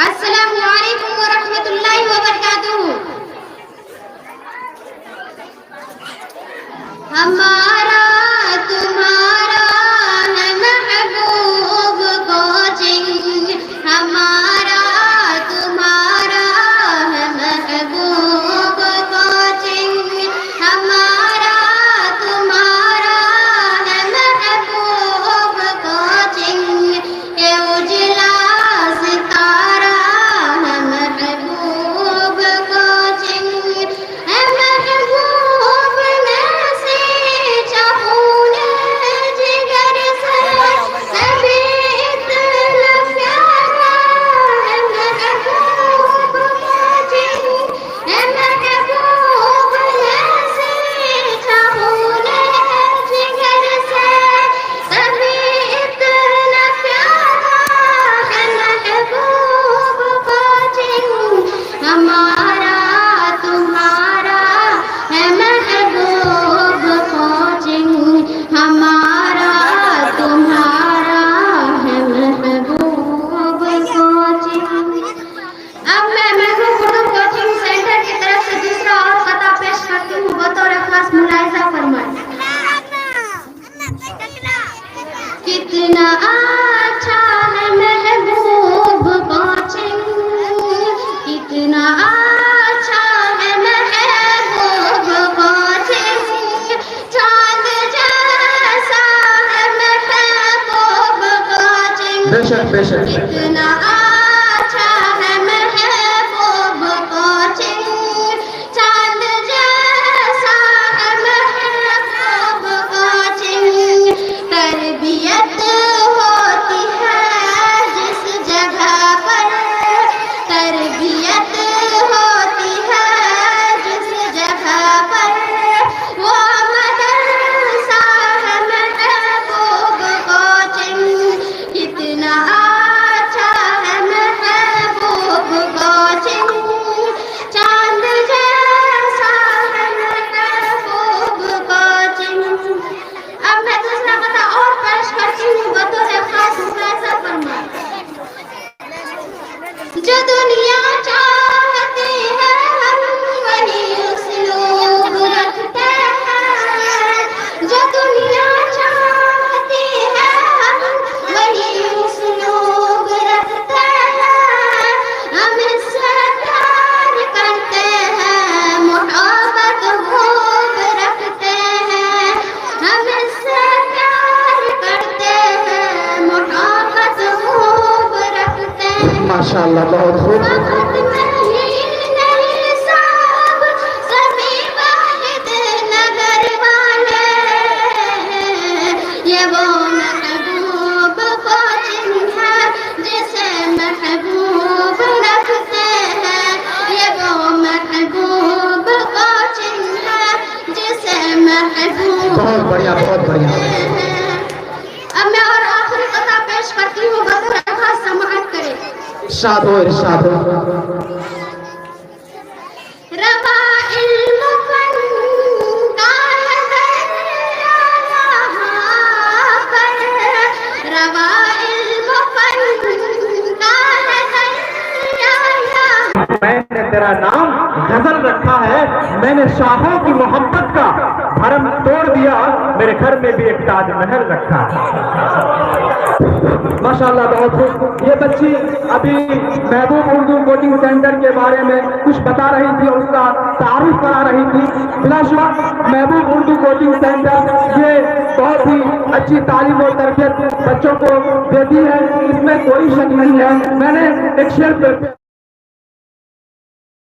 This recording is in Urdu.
السلام علیکم ورحمۃ اللہ وبرکاتہ۔ ہمارا تمہارا ہے محبوب کوچنگ، ہمارا تمہارا ہے محبوب کوچنگ، ہمارا تمہارا ہے محبوب کوچنگ، یہ اجلا ستارہ ہے محبوب کوچنگ، ہے محبوب نسی چاہون جگر سے نبی اتنا پیارا ہے محبوب کوچنگ، ہے محبوب نسی چاہون جگر سے نبی اتنا پیارا ہے محبوب کوچنگ، ہمارا تمہارا ہے محبوب کوچنگ، ہمارا تمہارا ہے محبوب کوچنگ۔ اب میں محبوب اردو کوچنگ سینٹر کی طرف سے دوسرا اور خطا پیش کرتی ہوں، بطور خاص ملاحظہ فرمائیں۔ کتنا اچھا ہے محبوب کوچنگ، کتنا اچھا ہے محبوب کوچنگ، چاند جیسا ہے محبوب کوچنگ، بے شک بے شک کتنا اچھا ہے محبوب کوچنگ، چاند جیسا ہے محبوب کوچنگ، تربیت ہوتی ہے جس جگہ پر، تربیت ہوتی ہے جس جگہ پر، وہ مدرسہ ہے محبوب کوچنگ، کتنا اچھا ہے محبوب کوچنگ، چاند جیسا ہے محبوب کوچنگ۔ اب میں دوسرا خطا اور پیش کرتی ہوں، بطور خاص ملاحظہ فرمائیں۔ جو دنیا چاہتے ہیں ہم وہی اسلوب رکھتے ہیں، جو دنیا چاہتی ہے ہم وہی اسلوب رکھتے ہیں، ہم اس سے پیار کرتے ہیں، محبت خوب رکھتے ہیں، ہم اس سے پیار کرتے ہیں، محبت خوب رکھتے ہیں۔ ماشاءاللہ بہت خوب۔ وقت نہیں صاحب سبھی واحد نگر والے، یہ وہ محبوب کوچنگ ہے جسے محبوب رکھتے ہیں، یہ وہ محبوب کوچنگ ہے جسے محبوب بہت بڑھیا بہت بڑھیا۔ اب میں اور آخری قطع پیش کرتی ہوں، بطور خاص سماعت کرے۔ ارشاد ہو ارشاد ہو۔ روا علم فن کا ہے دریا یہاں پر، روا علم فن کا ہے دریا یہاں پر۔ میں نے تیرا نام غزل رکھا ہے، میں نے شاہوں کی محبت کا بھرم توڑ دیا، میرے گھر میں بھی ایک تاج محل رکھا ہے۔ ماشاءاللہ بہت خوب۔ یہ بچی ابھی محبوب اردو کوچنگ سینٹر کے بارے میں کچھ بتا رہی تھی اور اس کا تعارف کرا رہی تھی۔ بلا شبہ محبوب اردو کوچنگ سینٹر یہ بہت ہی اچھی تعلیم و تربیت بچوں کو دیتی ہے، اس میں کوئی شک نہیں ہے۔ میں نے ایک شعر